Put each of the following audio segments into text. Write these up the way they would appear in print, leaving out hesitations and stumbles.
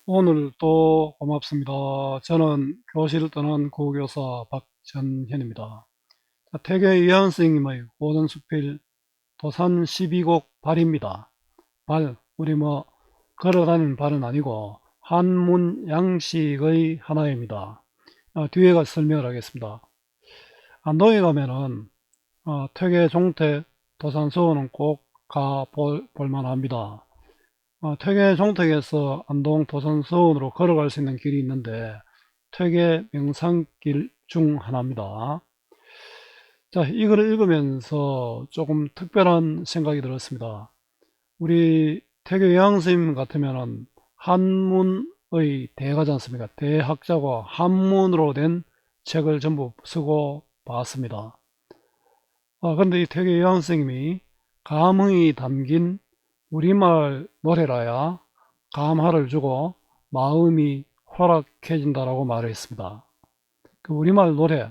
오늘 또 고맙습니다. 저는 교실을 떠난 국어교사 박전현입니다. 태계 이한 선생님의 오전수필 도산 12곡 발입니다. 발, 우리 걸어다니는 발은 아니고 한문 양식의 하나입니다. 뒤에 가서 설명을 하겠습니다. 안동에 가면은 퇴계 종택 도산서원은 꼭 가볼 만합니다. 퇴계 종택에서 안동 도산서원으로 걸어갈 수 있는 길이 있는데 퇴계 명산길 중 하나입니다. 자, 이걸 읽으면서 조금 특별한 생각이 들었습니다. 우리 퇴계 여왕스님 같으면은 한문의 대가지 않습니까? 대학자고 한문으로 된 책을 전부 쓰고 봤습니다. 그런데 이 퇴계 여왕스님이 감흥이 담긴 우리말 노래라야 감화를 주고 마음이 활락해진다라고 말을 했습니다. 그 우리말 노래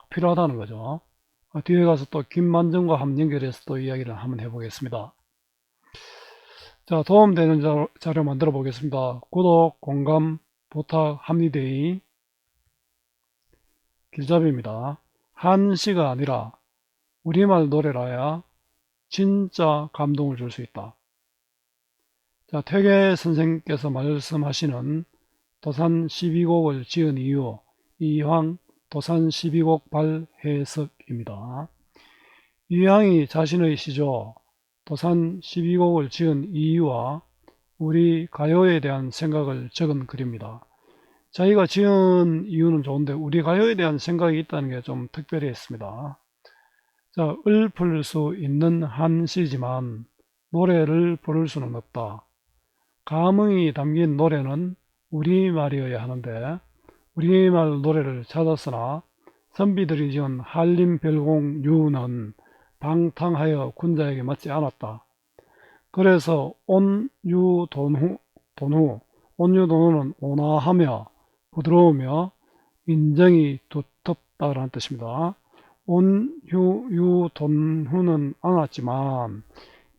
필요하다는 거죠. 뒤에 가서 또 김만정과 함 연결해서 또 이야기를 한번 해보겠습니다. 자, 도움되는 자료 만들어 보겠습니다. 구독, 공감 부탁합니다. 길잡이입니다. 한시가 아니라 우리말 노래라야 진짜 감동을 줄 수 있다. 자, 퇴계 선생께서 말씀하시는 도산 12곡을 지은 이유, 이황 도산 12곡 발해석입니다. 이황이 자신의 시조 도산 12곡을 지은 이유와 우리 가요에 대한 생각을 적은 글입니다. 자기가 지은 이유는 좋은데 우리 가요에 대한 생각이 있다는 게 좀 특별했습니다. 자, 읊을 수 있는 한시지만 노래를 부를 수는 없다. 감흥이 담긴 노래는 우리말이어야 하는데 우리말 노래를 찾았으나 선비들이 지은 한림별공유는 방탕하여 군자에게 맞지 않았다. 그래서 온유돈후는 온화하며 부드러우며 인정이 두텁다라는 뜻입니다. 온유돈후는 않았지만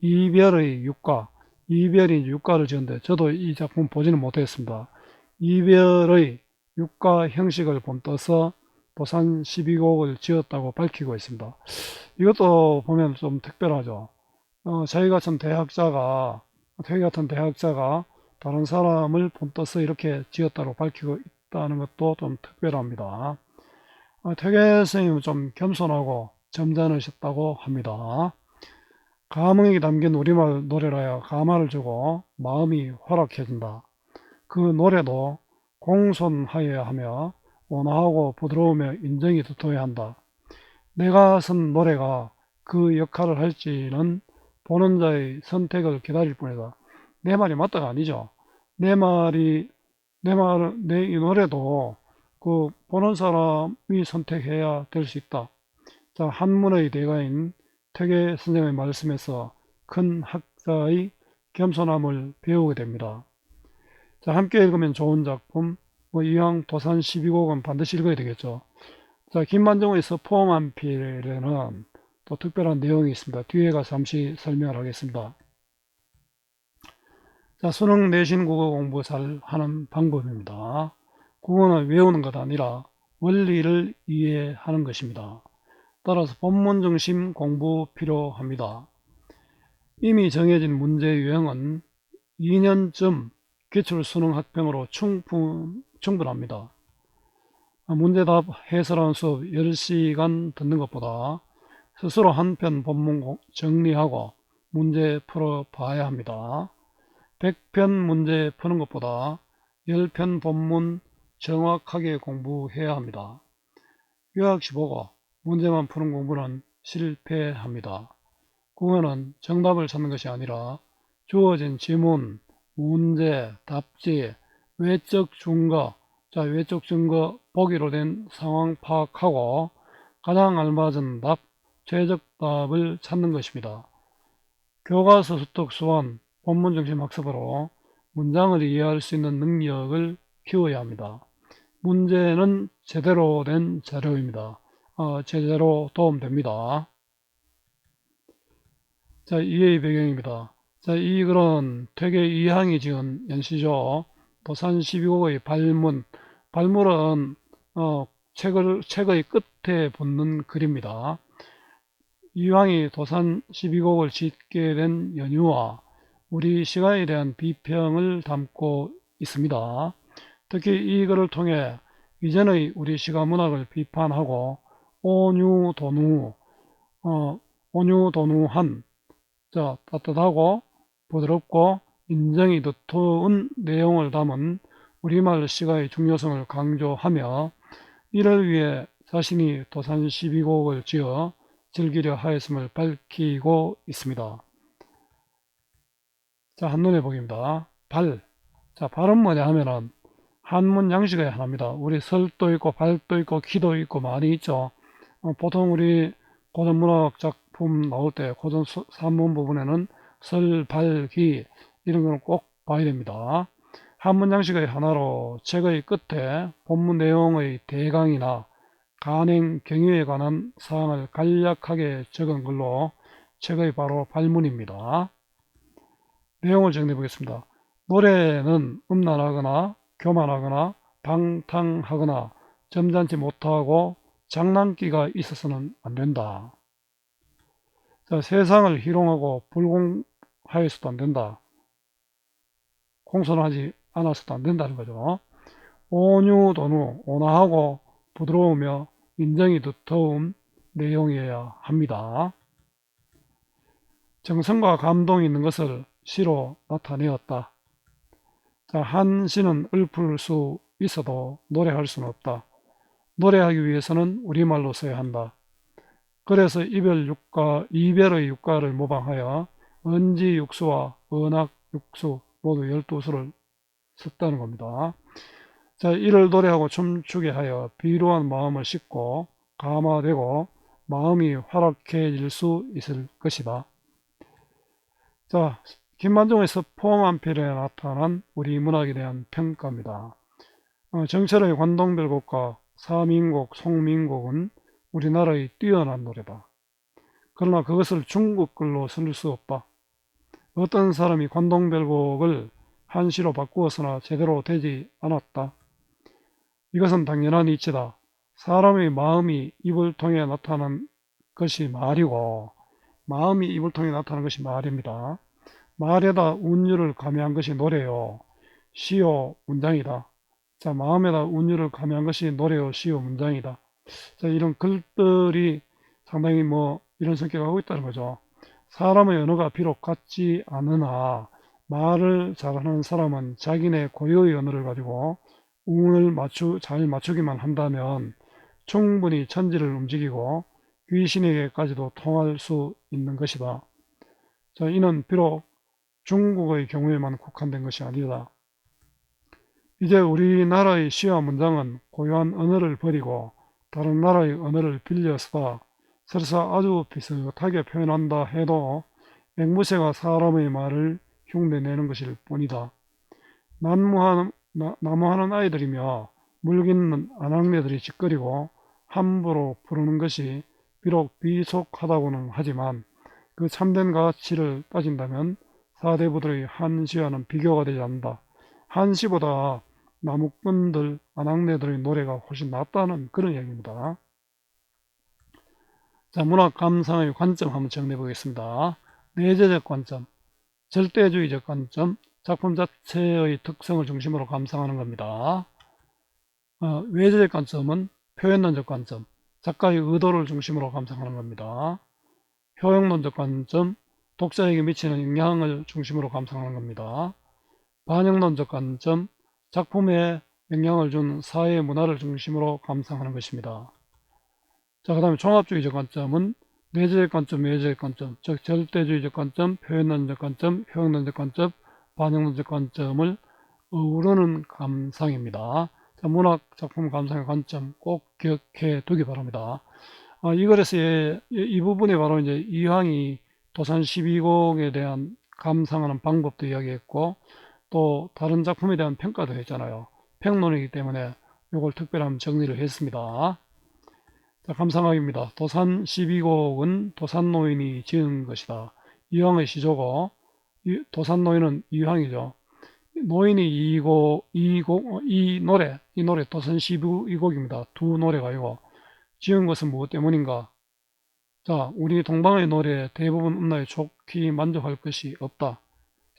이별의 육가, 이별이 육가를 지었는데 저도 이 작품 보지는 못했습니다. 이별의 육가 형식을 본떠서 도산 12곡을 지었다고 밝히고 있습니다. 이것도 보면 좀 특별하죠. 저희 같은 대학자가, 저희 같은 대학자가 다른 사람을 본떠서 이렇게 지었다고 밝히고 있다는 것도 좀 특별합니다. 퇴계 스님은 좀 겸손하고 점잖으셨다고 합니다. 감흥이 담긴 우리말 노래라야 감화를 주고 마음이 활락해진다. 그 노래도 공손하여야 하며 온화하고 부드러우며 인정이 두터워야 한다. 내가 쓴 노래가 그 역할을 할지는 보는 자의 선택을 기다릴 뿐이다. 내 말이 맞다가 아니죠. 내 이 노래도 그 보는 사람이 선택해야 될 수 있다. 자, 한문의 대가인 퇴계 선생의 말씀에서 큰 학자의 겸손함을 배우게 됩니다. 자, 함께 읽으면 좋은 작품, 이왕 도산 12곡은 반드시 읽어야 되겠죠. 자, 김만정의 서포만 필에는 또 특별한 내용이 있습니다. 뒤에 가서 잠시 설명을 하겠습니다. 자, 수능 내신 국어 공부 잘 하는 방법입니다. 국어는 외우는 것 아니라 원리를 이해하는 것입니다. 따라서 본문 중심 공부 필요합니다. 이미 정해진 문제 유형은 2년쯤 기출 수능 학평으로 충분합니다. 문제답 해설하는 수업 10시간 듣는 것보다 스스로 한 편 본문 정리하고 문제 풀어 봐야 합니다. 100편 문제 푸는 것보다 10편 본문 정확하게 공부해야 합니다. 요약시 보고 문제만 푸는 공부는 실패합니다. 국어는 정답을 찾는 것이 아니라 주어진 지문, 문제, 답지, 외적 증거, 자, 외적 증거 보기로 된 상황 파악하고 가장 알맞은 답, 최적 답을 찾는 것입니다. 교과서 습득 수완, 본문 중심 학습으로 문장을 이해할 수 있는 능력을 키워야 합니다. 문제는 제대로 된 자료입니다. 제대로 도움됩니다. 자, 이해의 배경입니다. 자, 이 글은 퇴계 이항이 지은 연시조 도산 12곡의 발문. 발문은 책의 끝에 붙는 글입니다. 이황이 도산 12곡을 짓게 된 연유와 우리 시간에 대한 비평을 담고 있습니다. 특히 이 글을 통해 이전의 우리 시가 문학을 비판하고 온유도누한, 따뜻하고 부드럽고 인정이 두터운 내용을 담은 우리말 시가의 중요성을 강조하며 이를 위해 자신이 도산 12곡을 지어 즐기려 하였음을 밝히고 있습니다. 자, 한눈에 보기입니다. 발. 자, 발은 뭐냐 하면은 한문 양식의 하나입니다. 우리 설도 있고 발도 있고 키도 있고 많이 있죠. 보통 우리 고전문학 작품 나올 때 고전 산문 부분에는 설, 발, 기 이런 거는 꼭 봐야 됩니다. 한문 양식의 하나로 책의 끝에 본문 내용의 대강이나 간행, 경위에 관한 사항을 간략하게 적은 글로 책의 바로 발문입니다. 내용을 정리해 보겠습니다. 노래는 음란하거나 교만하거나 방탕하거나 점잖지 못하고 장난기가 있어서는 안 된다. 자, 세상을 희롱하고 불공하여서도 안 된다. 공손하지 않아서도 안 된다는 거죠. 온유도누, 온화하고 부드러우며 인정이 두터운 내용이어야 합니다. 정성과 감동이 있는 것을 시로 나타내었다. 자, 한 시는 읊을 수 있어도 노래할 수는 없다. 노래하기 위해서는 우리말로 써야 한다. 그래서 이별의 육가를 모방하여 언지육수와 언악육수 모두 12수를 썼다는 겁니다. 자, 이를 노래하고 춤추게 하여 비루한 마음을 싣고 감화되고 마음이 활락해질 수 있을 것이다. 자, 김만종의 서포만필에 나타난 우리 문학에 대한 평가입니다. 정철의 관동별곡과 사민곡, 송민곡은 우리나라의 뛰어난 노래다. 그러나 그것을 중국 글로 쓸 수 없다. 어떤 사람이 관동별곡을 한시로 바꾸었으나 제대로 되지 않았다. 이것은 당연한 이치다. 사람의 마음이 입을 통해 나타나는 것이 말이고 마음이 입을 통해 나타나는 것이 말입니다. 말에다 운율을 가미한 것이 노래요. 시요 문장이다. 자, 마음에다 운율을 가미한 것이 노래요, 시요 문장이다. 자, 이런 글들이 상당히 이런 성격을 하고 있다는 거죠. 사람의 언어가 비록 같지 않으나 말을 잘하는 사람은 자기네 고유의 언어를 가지고 운을 잘 맞추기만 한다면 충분히 천지를 움직이고 귀신에게까지도 통할 수 있는 것이다. 자, 이는 비록 중국의 경우에만 국한된 것이 아니다. 이제 우리나라의 시와 문장은 고유한 언어를 버리고 다른 나라의 언어를 빌려서 설사 아주 비슷하게 표현한다 해도 앵무새가 사람의 말을 흉내내는 것일 뿐이다. 난무하는 아이들이며 물깃는 아낙네들이 짓거리고 함부로 부르는 것이 비록 비속하다고는 하지만 그 참된 가치를 따진다면 사대부들의 한시와는 비교가 되지 않는다. 한시보다 나무꾼들, 아낙네들의 노래가 훨씬 낫다는 그런 얘기입니다. 자, 문학 감상의 관점 한번 정리해 보겠습니다. 내재적 관점, 절대주의적 관점, 작품 자체의 특성을 중심으로 감상하는 겁니다. 외재적 관점은 표현론적 관점, 작가의 의도를 중심으로 감상하는 겁니다. 효용론적 관점, 독자에게 미치는 영향을 중심으로 감상하는 겁니다. 반영론적 관점, 작품에 영향을 준 사회 문화를 중심으로 감상하는 것입니다. 자, 그 다음에 종합주의적 관점은 내재적 관점, 외재적 관점, 즉 절대주의적 관점, 표현론적 관점, 효용론적 관점, 반영론적 관점을 어우르는 감상입니다. 자, 문학 작품 감상의 관점 꼭 기억해 두기 바랍니다. 이 글에서 이 부분에 바로 이제 이황이 도산 12곡에 대한 감상하는 방법도 이야기했고 또 다른 작품에 대한 평가도 했잖아요. 평론이기 때문에 이걸 특별히 한번 정리를 했습니다. 자, 감상하기입니다. 도산 12곡은 도산노인이 지은 것이다. 이황의 시조고 도산노인은 이황이죠. 노인이 이 노래 도선 12곡입니다. 두 노래가 이거 지은 것은 무엇 때문인가? 자, 우리 동방의 노래 대부분 음라에 좋게 만족할 것이 없다.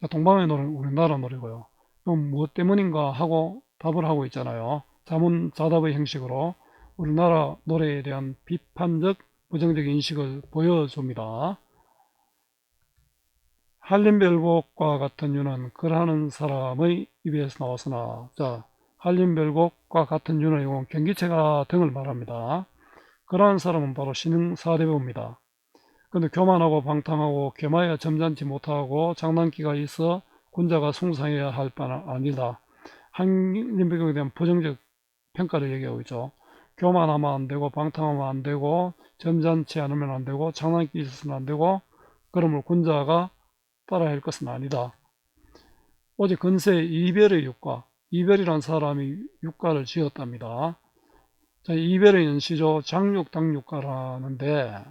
자, 동방의 노래는 우리나라 노래고요. 그럼 무엇 때문인가 하고 답을 하고 있잖아요. 자문자답의 형식으로 우리나라 노래에 대한 비판적, 부정적 인식을 보여줍니다. 한림별곡과 같은 유는 글하는 사람의 입에서 나왔으나, 자, 한림별곡과 같은 유는 이건 경기체가 등을 말합니다. 그러한 사람은 바로 신흥사대부입니다. 근데 교만하고 방탕하고 겸하여 점잖지 못하고 장난기가 있어 군자가 숭상해야 할 바는 아니다. 한림별곡에 대한 부정적 평가를 얘기하고 있죠. 교만하면 안 되고 방탕하면 안 되고 점잖지 않으면 안 되고 장난기 있어서는 안 되고 그러므로 군자가 따라야 할 것은 아니다. 오직 근세 이별의 유가, 이별이란 사람이 유가를 지었답니다. 자, 이별의 연시조 장육당육가라는데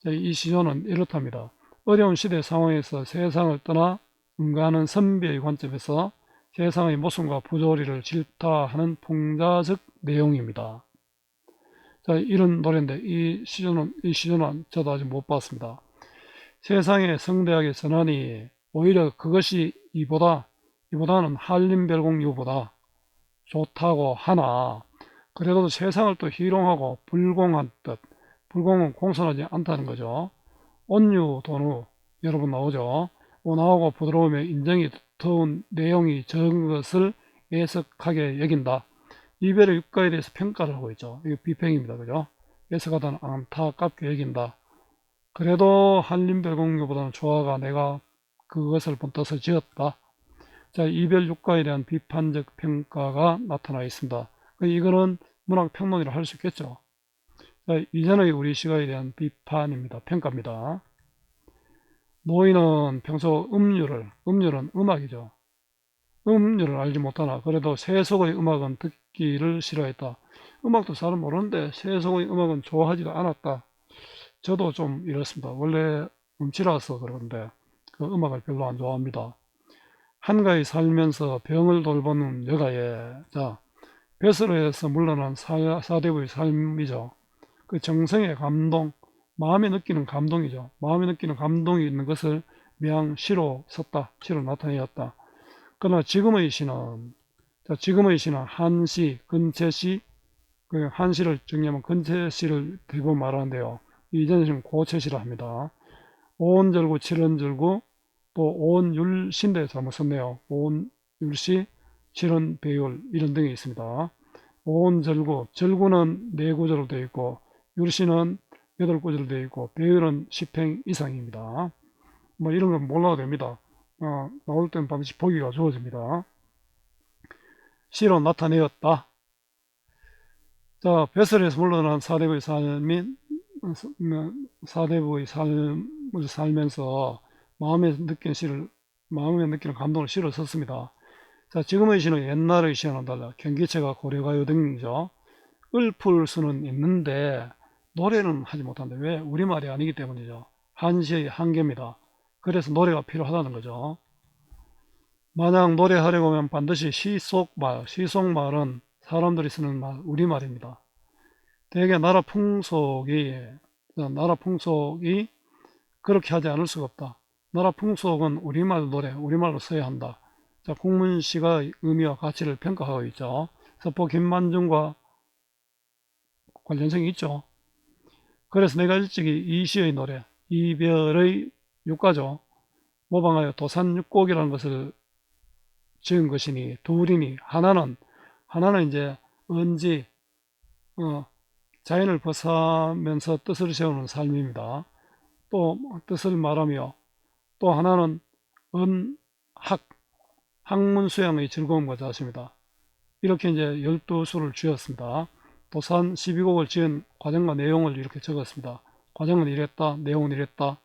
이 시조는 이렇답니다. 어려운 시대 상황에서 세상을 떠나 응가하는 선비의 관점에서 세상의 모순과 부조리를 질타하는 풍자적 내용입니다. 자, 이런 노래인데 이 시조는 저도 아직 못 봤습니다. 세상에 성대하게 전하니 오히려 그것이 이보다는 한림별곡유보다 좋다고 하나 그래도 세상을 또 희롱하고 불공한 뜻, 불공은 공손하지 않다는 거죠. 온유, 돈유 여러분 나오죠. 온화하고 부드러우며 인정이 두터운 내용이 적은 것을 애석하게 여긴다. 이별의 유가에 대해서 평가를 하고 있죠. 이게 비평입니다. 그죠? 애석하다는 안타깝게 여긴다. 그래도 한림별곡유보다는 좋아가 내가 그것을 본떠서 지었다. 자, 이별 유가에 대한 비판적 평가가 나타나 있습니다. 이거는 문학평론이라 할 수 있겠죠. 자, 이전의 우리 시가에 대한 비판입니다. 평가입니다. 노인은 평소 음률은 음악이죠. 음률을 알지 못하나 그래도 세속의 음악은 듣기를 싫어했다. 음악도 잘 모르는데 세속의 음악은 좋아하지도 않았다. 저도 좀 이렇습니다. 원래 음치라서 그런데 그 음악을 별로 안 좋아합니다. 한가히 살면서 병을 돌보는 여가에 자 벼슬에서 물러난 사대부의 삶이죠. 그 정성의 감동, 마음에 느끼는 감동이죠. 마음에 느끼는 감동이 있는 것을 시로 썼다. 시로 나타내었다. 그러나 지금의 시는 한시, 근체시, 그 한시를 정리하면 근체시를 대부분 말하는데요. 이전 시는 고체시라 합니다. 오온절구, 칠원절구, 또 오온율시인데 잘못 썼네요. 오온율시, 칠원배율 이런 등이 있습니다. 오온절구, 절구는 4구절로 되어 있고 율시는 8구절로 되어 있고 배율은 10행 이상입니다. 뭐 이런 건 몰라도 됩니다. 나올 땐 반드시 보기가 좋아집니다. 시로 나타내었다. 자, 벼슬에서 물러난 사대부의 삶을 살면서 마음에 느끼는 감동을 시로 썼습니다. 자, 지금의 시는 옛날의 시와는 달라 경기체가 고려가요 등이죠. 읊을 수는 있는데 노래는 하지 못한다. 왜? 우리말이 아니기 때문이죠. 한시의 한계입니다. 그래서 노래가 필요하다는 거죠. 만약 노래하려고 하면 반드시 시속말은 사람들이 쓰는 말, 우리말입니다. 대개 나라 풍속이 그렇게 하지 않을 수가 없다. 나라 풍속은 우리말로 써야 한다. 자, 국문시가 의미와 가치를 평가하고 있죠. 서포 김만중과 관련성이 있죠. 그래서 내가 일찍이 이 시의 노래, 이별의 유가죠. 모방하여 도산육곡이라는 것을 지은 것이니 둘이니 하나는 이제 언지 자연을 벗어면서 뜻을 세우는 삶입니다. 또 뜻을 말하며 또 하나는 학문 수양의 즐거움과 자십니다. 이렇게 이제 12수를 지었습니다. 도산 12곡을 지은 과정과 내용을 이렇게 적었습니다. 과정은 이랬다, 내용은 이랬다.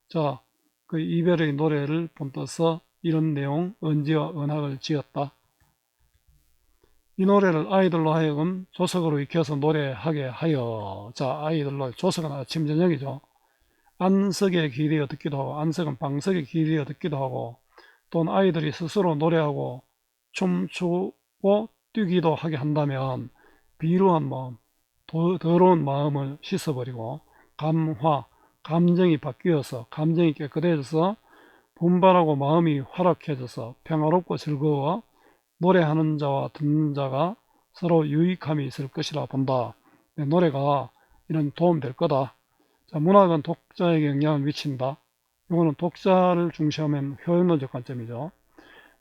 자, 그 이별의 노래를 본떠서 이런 내용, 언지와 언학을 지었다. 이 노래를 아이들로 하여금 조석으로 익혀서 노래하게 하여, 자, 아이들로, 조석은 아침 저녁이죠. 안석에 기대어 듣기도 하고, 안석은 방석에 기대어 듣기도 하고, 또는 아이들이 스스로 노래하고 춤추고 뛰기도 하게 한다면 비루한 마음, 더러운 마음을 씻어버리고 감화, 감정이 바뀌어서 감정이 깨끗해져서 분발하고 마음이 활락해져서 평화롭고 즐거워 노래하는 자와 듣는 자가 서로 유익함이 있을 것이라 본다. 노래가 이런 도움 될 거다. 자, 문학은 독자에게 영향을 미친다. 이거는 독자를 중시하면 효용론적 관점이죠.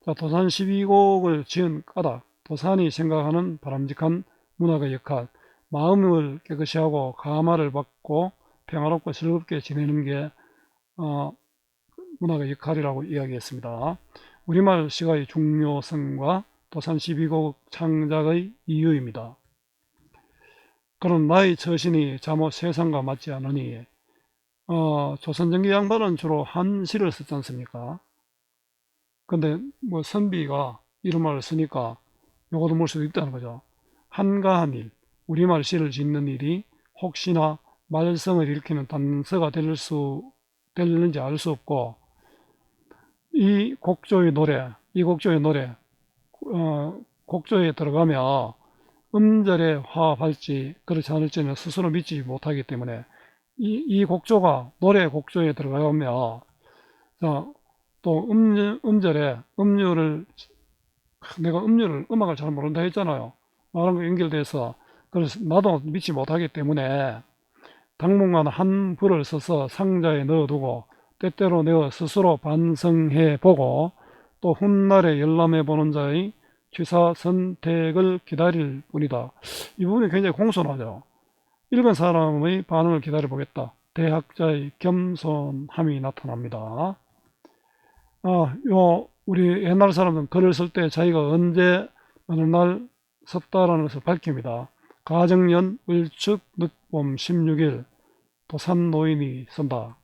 자, 도산 12곡을 지은 까닭, 도산이 생각하는 바람직한 문학의 역할, 마음을 깨끗이 하고 감화를 받고 평화롭고 즐겁게 지내는 게 문학의 역할이라고 이야기했습니다. 우리말 시가의 중요성과 도산 12곡 창작의 이유입니다. 그런 나의 처신이 잠옷 세상과 맞지 않으니 조선전기 양반은 주로 한시를 썼지 않습니까? 근데 뭐 선비가 이름을 쓰니까 요거도 물 수도 있다는 거죠. 한가한 일, 우리말 시를 짓는 일이 혹시나 말썽을 일으키는 단서가 될는지 알 수 없고, 이 곡조의 노래, 곡조에 들어가면 음절에 화합할지 그렇지 않을지는 스스로 믿지 못하기 때문에 이 곡조가 노래 곡조에 들어가면 또 음절에 내가 음악을 잘 모른다 했잖아요. 말한 거 연결돼서 그래서 나도 믿지 못하기 때문에 당분간 한 불을 써서 상자에 넣어두고 때때로 내가 스스로 반성해 보고 또 훗날에 열람해 보는 자의 취사 선택을 기다릴 뿐이다. 이 부분이 굉장히 공손하죠. 읽은 사람의 반응을 기다려 보겠다. 대학자의 겸손함이 나타납니다. 우리 옛날 사람들은 글을 쓸 때 자기가 언제 어느 날 썼다라는 것을 밝힙니다. 가정년 을축 늦봄 16일 도산 노인이 쓴다.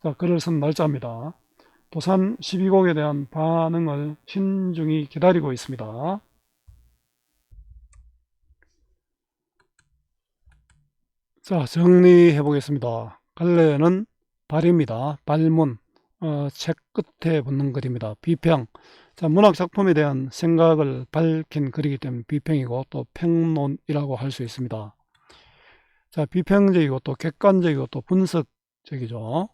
자, 글을 쓴 날짜입니다. 도산 12곡에 대한 반응을 신중히 기다리고 있습니다. 자, 정리해 보겠습니다. 갈래는 발입니다. 발문, 책 끝에 붙는 글입니다. 비평. 자, 문학 작품에 대한 생각을 밝힌 글이기 때문에 비평이고 또 평론이라고 할 수 있습니다. 자, 비평적이고 또 객관적이고 또 분석적이죠.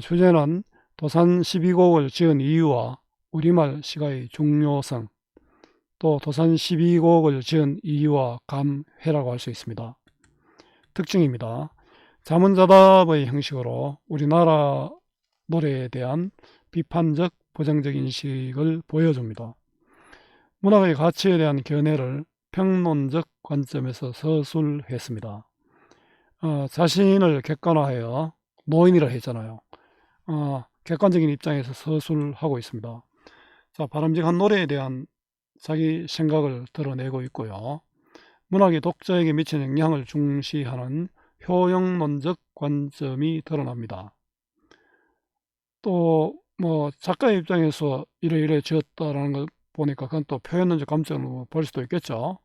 주제는 도산 12곡을 지은 이유와 우리말 시가의 중요성, 또 도산 12곡을 지은 이유와 감회라고 할 수 있습니다. 특징입니다. 자문자답의 형식으로 우리나라 노래에 대한 비판적 부정적 인식을 보여줍니다. 문학의 가치에 대한 견해를 평론적 관점에서 서술했습니다. 자신을 객관화하여 노인이라 했잖아요. 객관적인 입장에서 서술하고 있습니다. 자, 바람직한 노래에 대한 자기 생각을 드러내고 있고요. 문학이 독자에게 미치는 영향을 중시하는 효용론적 관점이 드러납니다. 또 뭐 작가의 입장에서 이래 지었다라는 걸 보니까 그건 또 표현론적 관점으로 볼 수도 있겠죠.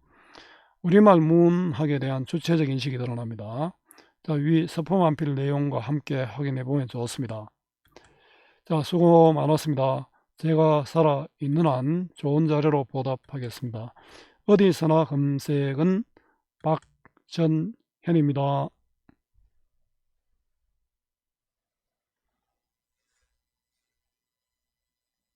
우리말 문학에 대한 주체적 인식이 드러납니다. 자, 위 서포만필 내용과 함께 확인해 보면 좋습니다. 자, 수고 많았습니다. 제가 살아있는 한 좋은 자료로 보답하겠습니다. 어디서나 검색은 박전현입니다.